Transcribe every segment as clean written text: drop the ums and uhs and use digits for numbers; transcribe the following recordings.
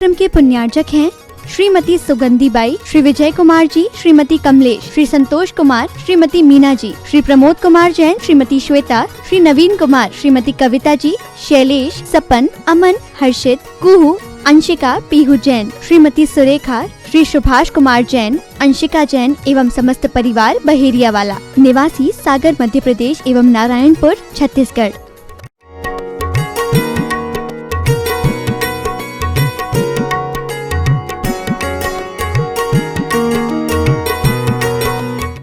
कार्यक्रम के पुण्यार्चक हैं श्रीमती सुगंधी बाई, श्री विजय कुमार जी, श्रीमती कमलेश, श्री संतोष कुमार, श्रीमती मीना जी, श्री प्रमोद कुमार जैन, श्रीमती श्वेता, श्री नवीन कुमार, श्रीमती कविता जी, शैलेश, सपन, अमन, हर्षित, कुहू, अंशिका, पीहू जैन, श्रीमती सुरेखा, श्री सुभाष कुमार जैन, अंशिका जैन एवं समस्त परिवार बहेरिया वाला, निवासी सागर मध्य प्रदेश एवं नारायणपुर छत्तीसगढ़।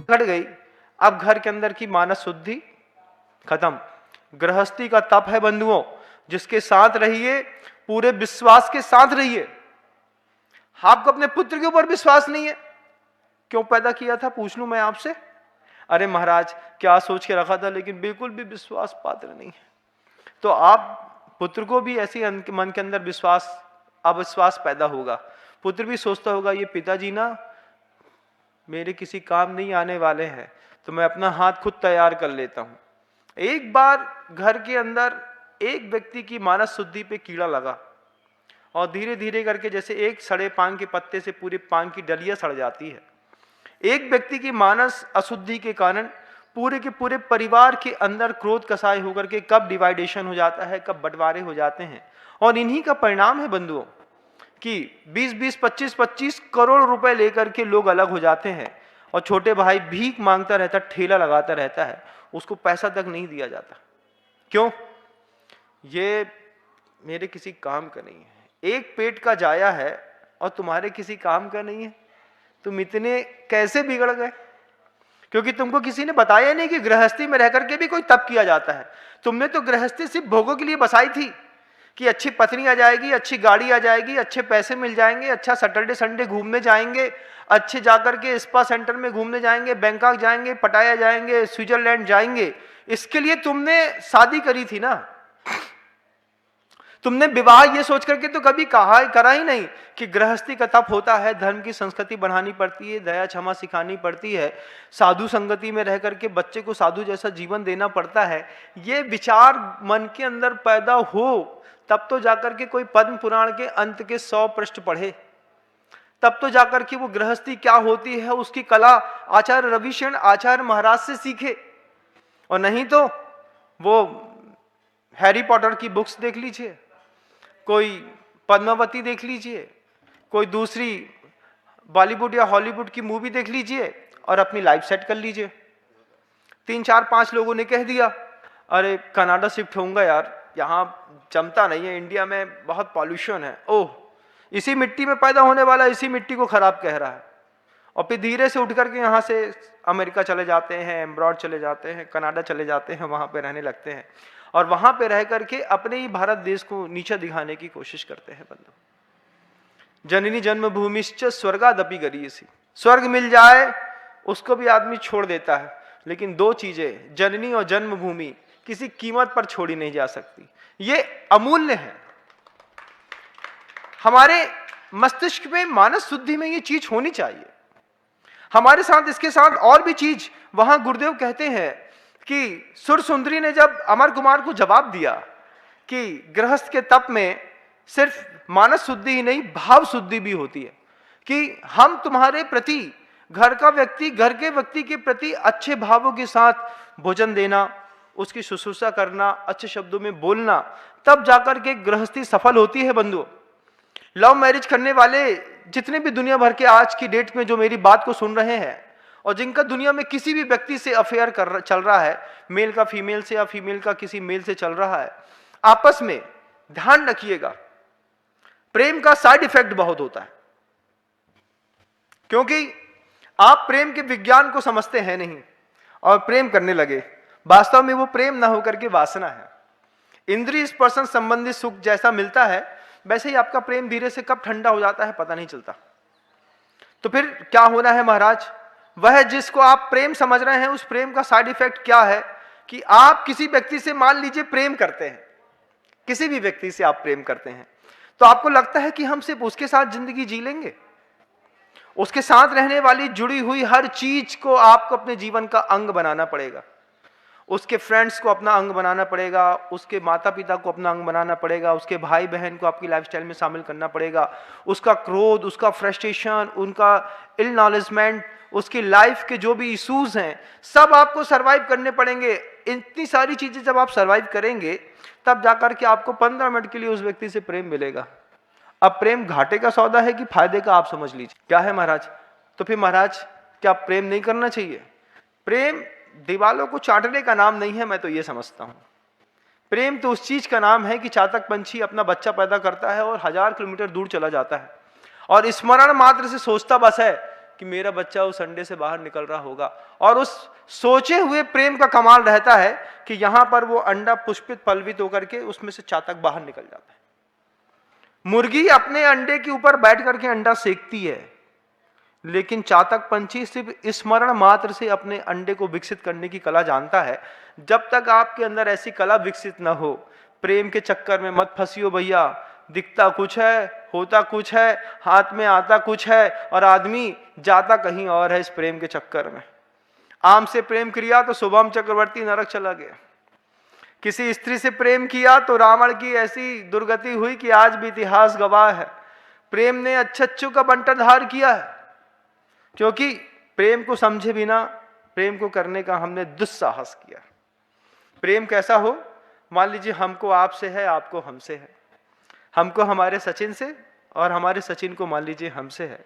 घट गई। अब घर के अंदर की मानस शुद्धि खत्म। गृहस्थी का तप है बंधुओं, जिसके साथ रहिए, पूरे विश्वास के साथ रहिए। आपको अपने पुत्र के ऊपर विश्वास नहीं है, क्यों पैदा किया था पूछ लूं मैं आपसे? अरे महाराज क्या सोच के रखा था, लेकिन बिल्कुल भी विश्वास पात्र नहीं है। तो आप पुत्र को भी ऐसे मन के अंदर विश्वास अविश्वास पैदा होगा। पुत्र भी सोचता होगा ये पिताजी ना मेरे किसी काम नहीं आने वाले हैं, तो मैं अपना हाथ खुद तैयार कर लेता हूं। एक बार घर के अंदर एक व्यक्ति की मानस शुद्धि पे कीड़ा लगा और धीरे धीरे करके जैसे एक सड़े पान के पत्ते से पूरे पान की डलियां सड़ जाती है, एक व्यक्ति की मानस अशुद्धि के कारण पूरे के पूरे परिवार के अंदर क्रोध कसाय होकर के कब डिवाइडेशन हो जाता है, कब बंटवारे हो जाते हैं। और इन्हीं का परिणाम है बंधुओं कि 20-20, 25-25 करोड़ रुपए लेकर के लोग अलग हो जाते हैं और छोटे भाई भीख मांगता रहता, ठेला लगाता रहता है, उसको पैसा तक नहीं दिया जाता। क्यों? ये मेरे किसी काम का नहीं है। एक पेट का जाया है और तुम्हारे किसी काम का नहीं है। तुम इतने कैसे बिगड़ गए? क्योंकि तुमको किसी ने बताया नहीं कि गृहस्थी में रह करके भी कोई तप किया जाता है। तुमने तो गृहस्थी सिर्फ भोगों के लिए बसाई थी कि अच्छी पत्नी आ जाएगी, अच्छी गाड़ी आ जाएगी, अच्छे पैसे मिल जाएंगे, अच्छा सैटरडे संडे घूमने जाएंगे, अच्छे जाकर के स्पा सेंटर में घूमने जाएंगे, बैंकॉक जाएंगे, पटाया जाएंगे, स्विट्जरलैंड जाएंगे। इसके लिए तुमने शादी करी थी ना। तुमने विवाह ये सोच करके तो कभी करा ही नहीं कि गृहस्थी का तप होता है, धर्म की संस्कृति बढ़ानी पड़ती है, दया क्षमा सिखानी पड़ती है, साधु संगति में रह करके बच्चे को साधु जैसा जीवन देना पड़ता है। ये विचार मन के अंदर पैदा हो तब तो जाकर के कोई पद्म पुराण के अंत के 100 पृष्ठ पढ़े, तब तो जाकर के वो गृहस्थी क्या होती है उसकी कला आचार्य रविशरण आचार्य महाराज से सीखे। और नहीं तो वो हैरी पॉटर की बुक्स देख लीजिए, कोई पद्मावती देख लीजिए, कोई दूसरी बॉलीवुड या हॉलीवुड की मूवी देख लीजिए और अपनी लाइफ सेट कर लीजिए। 3-4-5 लोगों ने कह दिया अरे कनाडा शिफ्ट होऊंगा यार, यहाँ जमता नहीं है, इंडिया में बहुत पॉल्यूशन है, ओह इसी मिट्टी में पैदा होने वाला इसी मिट्टी को खराब कह रहा है। और फिर धीरे से उठ करके यहाँ से अमेरिका चले जाते हैं, एम्ब्रॉड चले जाते हैं, कनाडा चले जाते हैं, वहाँ पे रहने लगते हैं और वहाँ पे रह करके अपने ही भारत देश को नीचा दिखाने की कोशिश करते हैं बंधु। जननी जन्मभूमिश्च स्वर्गादपि गरीयसी, स्वर्ग मिल जाए उसको भी आदमी छोड़ देता है, लेकिन 2 चीजें जननी और जन्मभूमि किसी कीमत पर छोड़ी नहीं जा सकती। ये अमूल्य है। हमारे मस्तिष्क में मानस शुद्धि में ये चीज होनी चाहिए। हमारे साथ इसके साथ और भी चीज, वहां गुरुदेव कहते हैं कि सुर सुंदरी ने जब अमर कुमार को जवाब दिया कि गृहस्थ के तप में सिर्फ मानस शुद्धि ही नहीं भाव शुद्धि भी होती है, कि हम तुम्हारे प्रति घर के व्यक्ति के प्रति अच्छे भावों के साथ भोजन देना, उसकी शुश्रूषा करना, अच्छे शब्दों में बोलना, तब जाकर के गृहस्थी सफल होती है बंधुओं। लव मैरिज करने वाले जितने भी दुनिया भर के आज की डेट में जो मेरी बात को सुन रहे हैं और जिनका दुनिया में किसी भी व्यक्ति से अफेयर चल रहा है, मेल का फीमेल से या फीमेल का किसी मेल से चल रहा है, आपस में ध्यान रखिएगा, प्रेम का साइड इफेक्ट बहुत होता है। क्योंकि आप प्रेम के विज्ञान को समझते हैं नहीं और प्रेम करने लगे, वास्तव में वो प्रेम ना होकर के वासना है। इंद्रिय स्पर्शन संबंधित सुख जैसा मिलता है वैसे ही आपका प्रेम धीरे से कब ठंडा हो जाता है पता नहीं चलता। तो फिर क्या होना है महाराज? वह जिसको आप प्रेम समझ रहे हैं, उस प्रेम का साइड इफेक्ट क्या है कि आप किसी व्यक्ति से मान लीजिए प्रेम करते हैं, किसी भी व्यक्ति से आप प्रेम करते हैं, तो आपको लगता है कि हम सिर्फ उसके साथ जिंदगी जी लेंगे। उसके साथ रहने वाली जुड़ी हुई हर चीज को आपको अपने जीवन का अंग बनाना पड़ेगा। उसके फ्रेंड्स को अपना अंग बनाना पड़ेगा, उसके माता पिता को अपना अंग बनाना पड़ेगा, उसके भाई बहन को आपकी लाइफस्टाइल में शामिल करना पड़ेगा। उसका क्रोध, उसका फ्रस्ट्रेशन, उनका इल नॉलेजमेंट, उसकी लाइफ के जो भी इश्यूज हैं, सब आपको सरवाइव करने पड़ेंगे। इतनी सारी चीजें जब आप सरवाइव करेंगे तब जाकर के आपको 15 मिनट के लिए उस व्यक्ति से प्रेम मिलेगा। अब प्रेम घाटे का सौदा है कि फायदे का, आप समझ लीजिए। क्या है महाराज? तो फिर महाराज क्या प्रेम नहीं करना चाहिए? प्रेम दीवालों को चाटने का नाम नहीं है, मैं तो ये समझता हूं। प्रेम तो उस चीज का नाम है कि चातक पंछी अपना बच्चा पैदा करता है और 1000 किलोमीटर दूर चला जाता है और स्मरण मात्र से सोचता बस है कि मेरा बच्चा उस अंडे से बाहर निकल रहा होगा, और उस सोचे हुए प्रेम का कमाल रहता है कि यहां पर वो अंडा पुष्पित फलवित होकर के उसमें से चातक बाहर निकल जाता है। मुर्गी अपने अंडे के ऊपर बैठ करके अंडा सेकती है, लेकिन चातक पंछी सिर्फ स्मरण मात्र से अपने अंडे को विकसित करने की कला जानता है। जब तक आपके अंदर ऐसी कला विकसित न हो, प्रेम के चक्कर में मत फंसियो भैया। दिखता कुछ है, होता कुछ है, हाथ में आता कुछ है और आदमी जाता कहीं और है इस प्रेम के चक्कर में। आम से प्रेम किया तो शुभम चक्रवर्ती नरक चला गया। किसी स्त्री से प्रेम किया तो रावण की ऐसी दुर्गति हुई कि आज भी इतिहास गवाह है। प्रेम ने अच्छे का बंटधार किया है, क्योंकि प्रेम को समझे बिना प्रेम को करने का हमने दुस्साहस किया। प्रेम कैसा हो? मान लीजिए हमको आपसे है, आपको हमसे है, हमको हमारे सचिन से और हमारे सचिन को मान लीजिए हमसे है।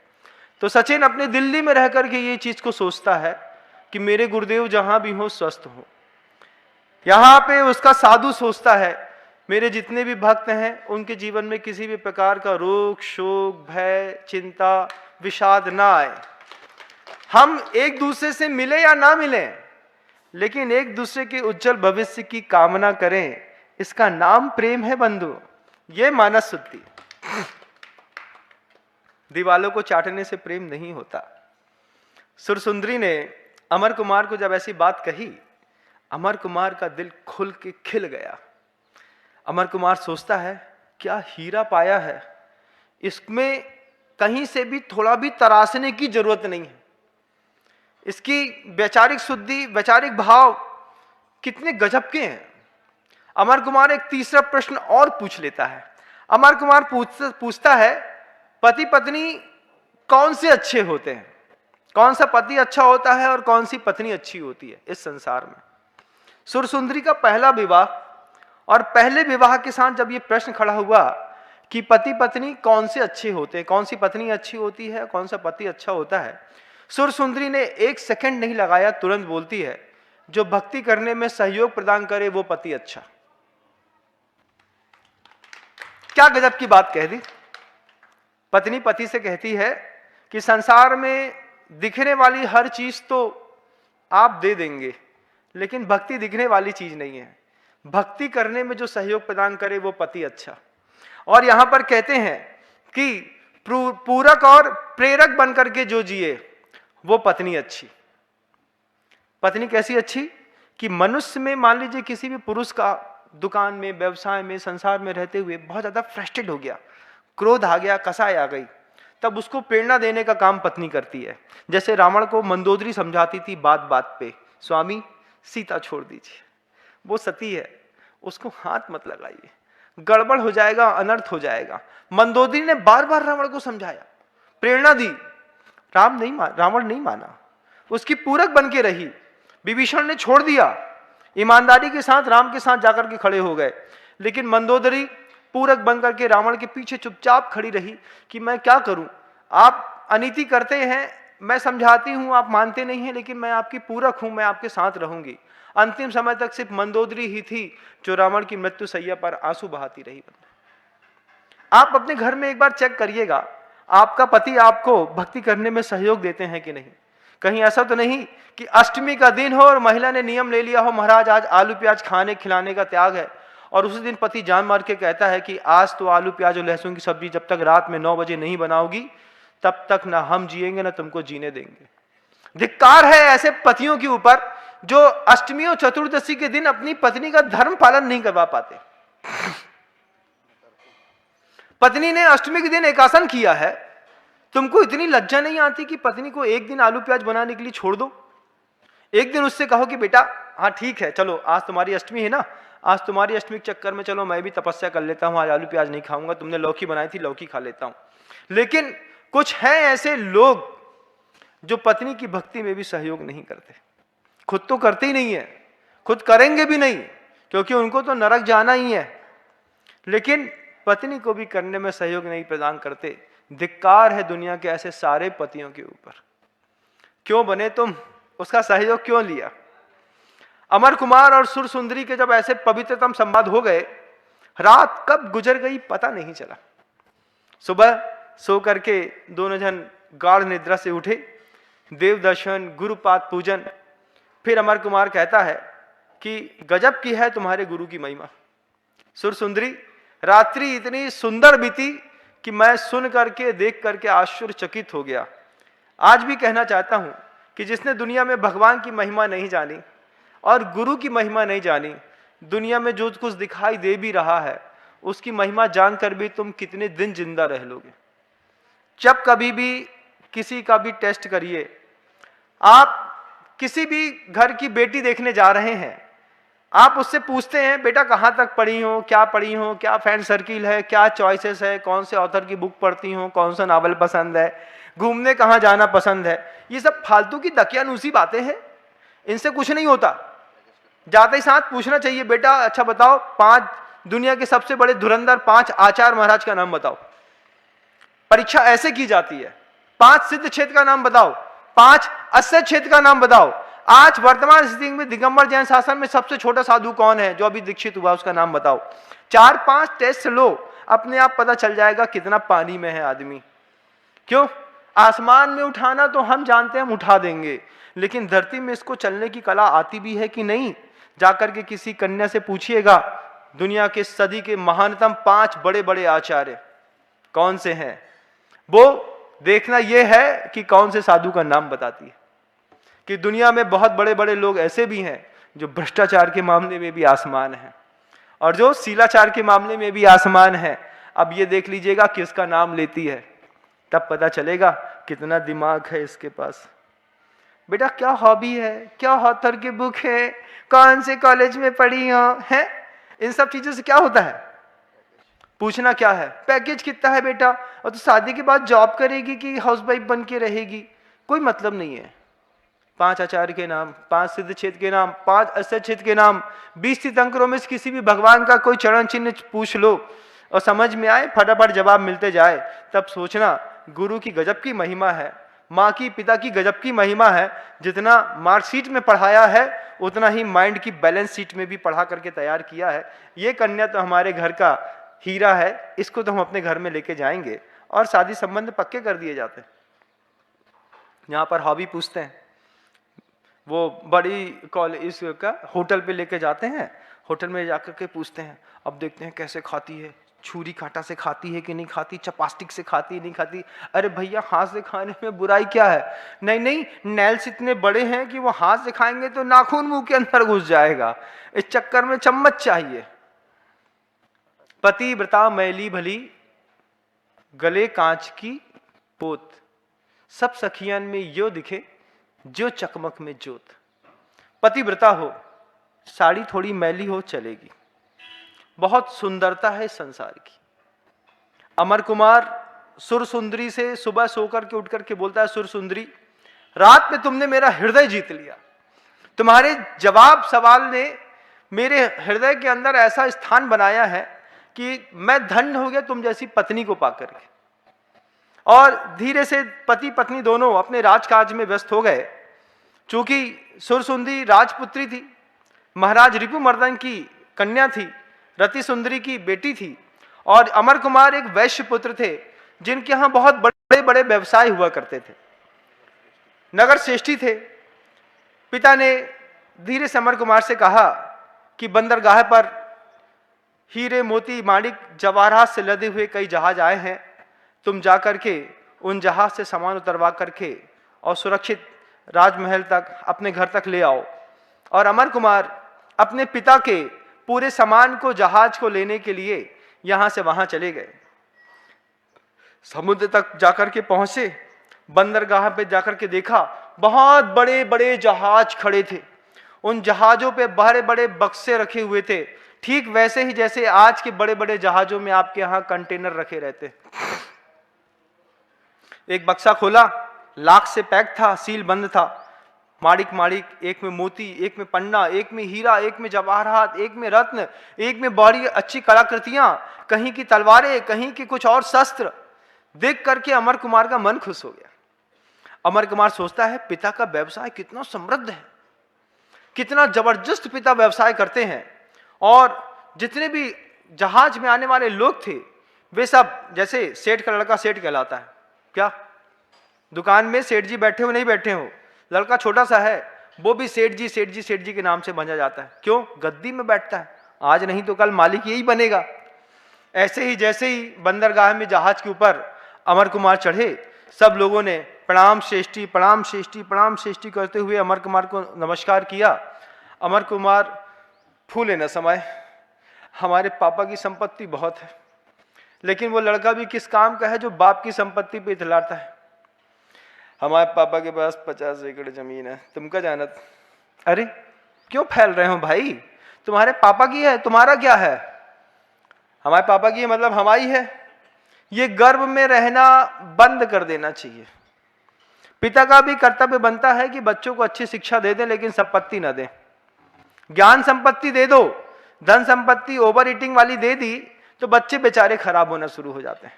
तो सचिन अपने दिल्ली में रह करके ये चीज को सोचता है कि मेरे गुरुदेव जहां भी हो स्वस्थ हो। यहां पे उसका साधु सोचता है मेरे जितने भी भक्त हैं उनके जीवन में किसी भी प्रकार का रोग, शोक, भय, चिंता, विषाद ना आए। हम एक दूसरे से मिले या ना मिले, लेकिन एक दूसरे के उज्जवल भविष्य की कामना करें। इसका नाम प्रेम है बंधु। ये मानस शुद्धि। दीवालों को चाटने से प्रेम नहीं होता। सुरसुंदरी ने अमर कुमार को जब ऐसी बात कही, अमर कुमार का दिल खुल के खिल गया। अमर कुमार सोचता है क्या हीरा पाया है, इसमें कहीं से भी थोड़ा भी तराशने की जरूरत नहीं है। इसकी वैचारिक शुद्धि, वैचारिक भाव कितने गजब के हैं। अमर कुमार एक तीसरा प्रश्न और पूछ लेता है। अमर कुमार पूछता है पति पत्नी कौन से अच्छे होते हैं? कौन सा पति अच्छा होता है और कौन सी पत्नी अच्छी होती है इस संसार में? सुरसुंदरी का पहला विवाह और पहले विवाह के साथ जब ये प्रश्न खड़ा हुआ कि पति पत्नी कौन से अच्छे होते हैं, कौन सी पत्नी अच्छी होती है, कौन सा पति अच्छा होता है, सुरसुंदरी ने एक सेकंड नहीं लगाया, तुरंत बोलती है जो भक्ति करने में सहयोग प्रदान करे वो पति अच्छा। क्या गजब की बात कह दी। पत्नी पति से कहती है कि संसार में दिखने वाली हर चीज तो आप दे देंगे, लेकिन भक्ति दिखने वाली चीज नहीं है। भक्ति करने में जो सहयोग प्रदान करे वो पति अच्छा। और यहां पर कहते हैं कि पूरक और प्रेरक बनकर के जो जिए वो पत्नी अच्छी। पत्नी कैसी अच्छी कि मनुष्य में मान लीजिए किसी भी पुरुष का दुकान में, व्यवसाय में, संसार में रहते हुए बहुत ज्यादा फ्रस्ट्रेट हो गया, क्रोध आ गया, कसाई आ गई, तब उसको प्रेरणा देने का काम पत्नी करती है। जैसे रावण को मंदोदरी समझाती थी बात बात पे, स्वामी सीता छोड़ दीजिए, वो सती है, उसको हाथ मत लगाइए, गड़बड़ हो जाएगा, अनर्थ हो जाएगा। मंदोदरी ने बार बार रावण को समझाया, प्रेरणा दी, रावण नहीं माना, उसकी पूरक बन के रही। विभीषण ने छोड़ दिया, ईमानदारी के साथ राम के साथ जाकर के खड़े हो गए, लेकिन मंदोदरी पूरक बनकर के रावण के पीछे चुपचाप खड़ी रही कि मैं क्या करूं, आप अनीति करते हैं, मैं समझाती हूं, आप मानते नहीं हैं, लेकिन मैं आपकी पूरक हूं, मैं आपके साथ रहूंगी। अंतिम समय तक सिर्फ मंदोदरी ही थी जो रावण की मृत्यु सैया पर आंसू बहाती रही। आप अपने घर में एक बार चेक करिएगा, आपका पति आपको भक्ति करने में सहयोग देते हैं कि नहीं। कहीं ऐसा तो नहीं कि अष्टमी का दिन हो और महिला ने नियम ले लिया हो महाराज आज आलू प्याज खाने खिलाने का त्याग है, और उसी दिन पति जान मार के कहता है कि आज तो आलू प्याज और लहसुन की सब्जी जब तक रात में 9 बजे नहीं बनाओगी तब तक ना हम जिएंगे ना तुमको जीने देंगे। धिक्कार है ऐसे पतियों के ऊपर जो अष्टमी और चतुर्दशी के दिन अपनी पत्नी का धर्म पालन नहीं करवा पाते। पत्नी ने अष्टमी के दिन एकासन किया है, तुमको इतनी लज्जा नहीं आती कि पत्नी को एक दिन आलू प्याज बनाने के लिए छोड़ दो, एक दिन उससे कहो कि बेटा हाँ ठीक है, चलो आज तुम्हारी अष्टमी है ना, आज तुम्हारी अष्टमी के चक्कर में चलो मैं भी तपस्या कर लेता हूँ, आज आलू प्याज नहीं खाऊंगा, तुमने लौकी बनाई थी लौकी खा लेता हूँ। लेकिन कुछ हैं ऐसे लोग जो पत्नी की भक्ति में भी सहयोग नहीं करते, खुद तो करते ही नहीं है, खुद करेंगे भी नहीं, क्योंकि उनको तो नरक जाना ही है, लेकिन पत्नी को भी करने में सहयोग नहीं प्रदान करते। धिक्कार है दुनिया के ऐसे सारे पतियों के ऊपर। क्यों बने तुम, उसका सहयोग क्यों लिया? अमर कुमार और सुर सुंदरी के जब ऐसे पवित्रतम संवाद हो गए, रात कब गुजर गई पता नहीं चला। सुबह सो करके दोनों जन गाढ़ निद्रा से उठे, देव दर्शन, गुरुपाद पूजन। फिर अमर कुमार कहता है कि गजब की है तुम्हारे गुरु की महिमा। सुर सुंदरी, रात्रि इतनी सुंदर बीती कि मैं सुन करके देख करके आश्चर्यचकित हो गया। आज भी कहना चाहता हूं कि जिसने दुनिया में भगवान की महिमा नहीं जानी और गुरु की महिमा नहीं जानी, दुनिया में जो कुछ दिखाई दे भी रहा है उसकी महिमा जानकर भी तुम कितने दिन जिंदा रह लोगे। जब कभी भी किसी का भी टेस्ट करिए, आप किसी भी घर की बेटी देखने जा रहे हैं, आप उससे पूछते हैं बेटा कहाँ तक पढ़ी हो, क्या पढ़ी हो, क्या फ्रेंड सर्किल है, क्या चॉइसेस है, कौन से ऑथर की बुक पढ़ती हो, कौन सा नावल पसंद है, घूमने कहाँ जाना पसंद है। ये सब फालतू की दकियानूसी बातें हैं, इनसे कुछ नहीं होता। जाते ही साथ पूछना चाहिए बेटा अच्छा बताओ 5 दुनिया के सबसे बड़े धुरंधर 5 आचार्य महाराज का नाम बताओ। परीक्षा ऐसे की जाती है, 5 सिद्ध क्षेत्र का नाम बताओ, 5 अस्य क्षेत्र का नाम बताओ। आज वर्तमान स्थिति में दिगंबर जैन शासन में सबसे छोटा साधु कौन है जो अभी दीक्षित हुआ, उसका नाम बताओ। 4-5 टेस्ट लो, अपने आप पता चल जाएगा कितना पानी में है आदमी। क्यों? आसमान में उठाना तो हम जानते हैं, हम उठा देंगे, लेकिन धरती में इसको चलने की कला आती भी है कि नहीं? जाकर के किसी कन्या से पूछिएगा, दुनिया के सदी के महानतम 5 बड़े बड़े आचार्य कौन से हैं, वो देखना यह है कि कौन से साधु का नाम बताती है। कि दुनिया में बहुत बड़े बड़े लोग ऐसे भी हैं जो भ्रष्टाचार के मामले में भी आसमान है और जो शीलाचार के मामले में भी आसमान है। अब ये देख लीजिएगा किसका नाम लेती है, तब पता चलेगा कितना दिमाग है इसके पास। बेटा क्या हॉबी है, क्या ऑथर की बुक है, कौन से कॉलेज में पढ़ी हो, है? इन सब चीजों से क्या होता है? पूछना क्या है, पैकेज कितना है बेटा, और तो शादी के बाद जॉब करेगी कि हाउसवाइफ बन के रहेगी, कोई मतलब नहीं है। 5 आचार्य के नाम, 5 सिद्ध क्षेत्र के नाम, 5 अस्य क्षेत्र के नाम, 20 तीर्थंकरों में से किसी भी भगवान का कोई चरण चिन्ह पूछ लो और समझ में आए, फटाफट जवाब मिलते जाए, तब सोचना गुरु की गजब की महिमा है, माँ की पिता की गजब की महिमा है। जितना मार्कशीट में पढ़ाया है उतना ही माइंड की बैलेंस शीट में भी पढ़ा करके तैयार किया है। ये कन्या तो हमारे घर का हीरा है, इसको तो हम अपने घर में लेके जाएंगे, और शादी संबंध पक्के कर दिए जाते हैं। यहाँ पर हॉबी पूछते हैं, वो बड़ी कॉलेज का होटल पे लेके जाते हैं, होटल में जाकर के पूछते हैं, अब देखते हैं कैसे खाती है, छुरी कांटा से खाती है कि नहीं खाती, चपास्टिक से खाती है नहीं खाती। अरे भैया हाथ से खाने में बुराई क्या है? नहीं नहीं, नेल्स इतने बड़े हैं कि वो हाथ से खाएंगे तो नाखून मुंह के अंदर घुस जाएगा, इस चक्कर में चम्मच चाहिए। पतिव्रता मैली भली, गले कांच की पोत, सब सखियन में यो दिखे जो चकमक में जोत। पतिव्रता हो, साड़ी थोड़ी मैली हो चलेगी, बहुत सुंदरता है संसार की। अमर कुमार सुर सुंदरी से सुबह सोकर के उठ करके बोलता है, सुर सुंदरी रात में तुमने मेरा हृदय जीत लिया, तुम्हारे जवाब सवाल ने मेरे हृदय के अंदर ऐसा स्थान बनाया है कि मैं धन्य हो गया तुम जैसी पत्नी को पाकर के। और धीरे से पति पत्नी दोनों अपने राजकाज में व्यस्त हो गए। चूंकि सुरसुंदरी राजपुत्री थी, महाराज रिपुमर्दन की कन्या थी, रति सुंदरी की बेटी थी, और अमर कुमार एक वैश्य पुत्र थे जिनके यहाँ बहुत बड़े बड़े व्यवसाय हुआ करते थे, नगर श्रेष्ठी थे। पिता ने धीरे से अमर कुमार से कहा कि बंदरगाह पर हीरे मोती माणिक जवाहरात से लदे हुए कई जहाज आए हैं, तुम जाकर के उन जहाज से सामान उतरवा करके और सुरक्षित राजमहल तक अपने घर तक ले आओ। और अमर कुमार अपने पिता के पूरे सामान को जहाज को लेने के लिए यहां से वहां चले गए। समुद्र तक जाकर के पहुंचे, बंदरगाह पे जाकर के देखा बहुत बड़े बड़े जहाज खड़े थे, उन जहाजों पे बड़े बड़े बक्से रखे हुए थे, ठीक वैसे ही जैसे आज के बड़े बड़े जहाजों में आपके यहां कंटेनर रखे रहते। एक बक्सा खोला, लाख से पैक था, सील बंद था, माणिक माणिक, एक में मोती, एक में पन्ना, एक में हीरा, एक में जवाहरात, एक में रत्न, एक में बड़ी अच्छी कलाकृतियां, कहीं की तलवारें, कहीं की कुछ और शस्त्र। देख करके अमर कुमार का मन खुश हो गया। अमर कुमार सोचता है पिता का व्यवसाय कितना समृद्ध है, कितना जबरदस्त पिता व्यवसाय करते हैं। और जितने भी जहाज में आने वाले लोग थे वे सब, जैसे सेठ का लड़का सेठ कहलाता है, क्या दुकान में सेठ जी बैठे हो नहीं बैठे हो, लड़का छोटा सा है वो भी सेठ जी सेठ जी सेठ जी के नाम से बंधा जाता है। क्यों? गद्दी में बैठता है, आज नहीं तो कल मालिक यही बनेगा। ऐसे ही जैसे ही बंदरगाह में जहाज के ऊपर अमर कुमार चढ़े, सब लोगों ने प्रणाम श्रेष्ठी प्रणाम श्रेष्ठी प्रणाम श्रेष्ठी करते हुए अमर कुमार को नमस्कार किया। अमर कुमार फूले न समाये, हमारे पापा की संपत्ति बहुत है, लेकिन वो लड़का भी किस काम का है जो बाप की संपत्ति पे इतलाता है। हमारे पापा के पास 50 एकड़ जमीन है, तुमका जानत। अरे क्यों फैल रहे हो भाई, तुम्हारे पापा की है, तुम्हारा क्या है? हमारे पापा की है मतलब हमारी है। ये गर्व में रहना बंद कर देना चाहिए। पिता का भी कर्तव्य बनता है कि बच्चों को अच्छी शिक्षा दे दें, लेकिन संपत्ति न दें। ज्ञान संपत्ति दे दो, धन संपत्ति ओवर ईटिंग वाली दे दी तो बच्चे बेचारे खराब होना शुरू हो जाते हैं।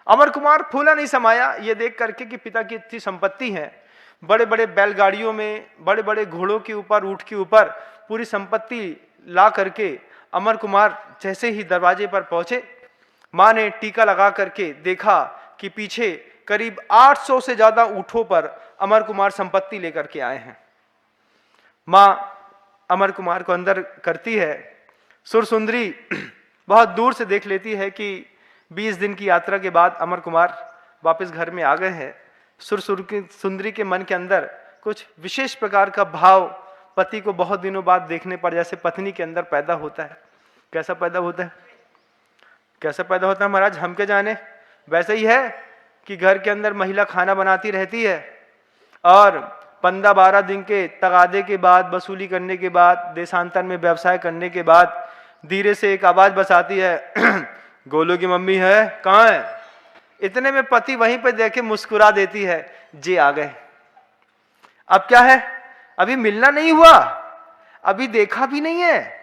अमर कुमार फूला नहीं समाया ये देख करके कि पिता की इतनी संपत्ति है, बड़े बड़े बैलगाड़ियों में, बड़े बड़े घोड़ों के ऊपर, ऊंट के ऊपर पूरी संपत्ति ला करके अमर कुमार जैसे ही दरवाजे पर पहुंचे, मां ने टीका लगा करके देखा कि पीछे करीब 800 से ज्यादा ऊंटों पर अमर कुमार संपत्ति लेकर के आए हैं। मां अमर कुमार को अंदर करती है। सुरसुंदरी बहुत दूर से देख लेती है कि 20 दिन की यात्रा के बाद अमर कुमार वापस घर में आ गए हैं। सुंदरी के मन के अंदर कुछ विशेष प्रकार का भाव पति को बहुत दिनों बाद देखने पर जैसे पत्नी के अंदर पैदा होता है। कैसा पैदा होता है? कैसा पैदा होता है महाराज, हम क्या जाने। वैसे ही है कि घर के अंदर महिला खाना बनाती रहती है और 15-12 दिन के तगादे के बाद, वसूली करने के बाद, देशांतर में व्यवसाय करने के बाद धीरे से एक आवाज बस आती है, गोलू की मम्मी है, कहाँ है? इतने में पति वहीं पर देखे मुस्कुरा देती है, जी आ गए। अब क्या है, अभी मिलना नहीं हुआ, अभी देखा भी नहीं है,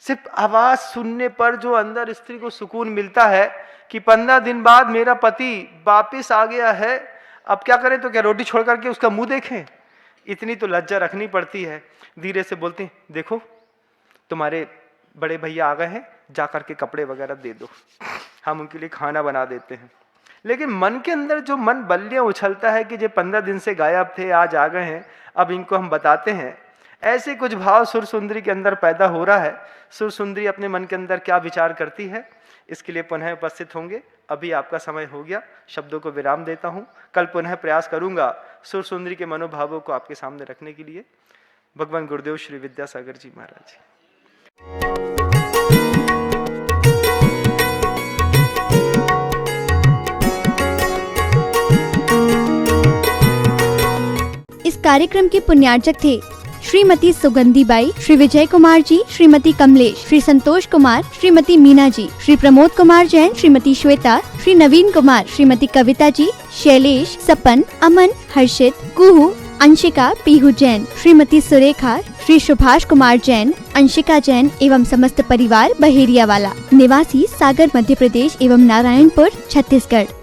सिर्फ आवाज सुनने पर जो अंदर स्त्री को सुकून मिलता है कि 15 दिन बाद मेरा पति वापिस आ गया है। अब क्या करें, तो क्या रोटी छोड़ करके उसका मुंह देखें? इतनी तो लज्जा रखनी पड़ती है। धीरे से बोलती, देखो तुम्हारे बड़े भैया आ गए हैं, जा करके कपड़े वगैरह दे दो, हम उनके लिए खाना बना देते हैं। लेकिन मन के अंदर जो मन बल्लियां उछलता है कि जो 15 दिन से गायब थे आज आ गए हैं, अब इनको हम बताते हैं। ऐसे कुछ भाव सुरसुंदरी के अंदर पैदा हो रहा है। सुरसुंदरी अपने मन के अंदर क्या विचार करती है, इसके लिए पुनः उपस्थित होंगे। अभी आपका समय हो गया, शब्दों को विराम देता हूं। कल पुनः प्रयास करूंगा सुरसुंदरी के मनोभावों को आपके सामने रखने के लिए। भगवान गुरुदेव श्री विद्यासागर जी महाराज। इस कार्यक्रम के पुण्यार्चक थे श्रीमती सुगंधी बाई, श्री विजय कुमार जी, श्रीमती कमलेश, श्री संतोष कुमार, श्रीमती मीना जी, श्री प्रमोद कुमार जैन, श्रीमती श्वेता, श्री नवीन कुमार, श्रीमती कविता जी, शैलेश, सपन, अमन, हर्षित, कुहू, अंशिका, पीहू जैन, श्रीमती सुरेखा, श्री सुभाष कुमार जैन, अंशिका जैन एवं समस्त परिवार बहेरिया वाला, निवासी सागर मध्य प्रदेश एवं नारायणपुर छत्तीसगढ़।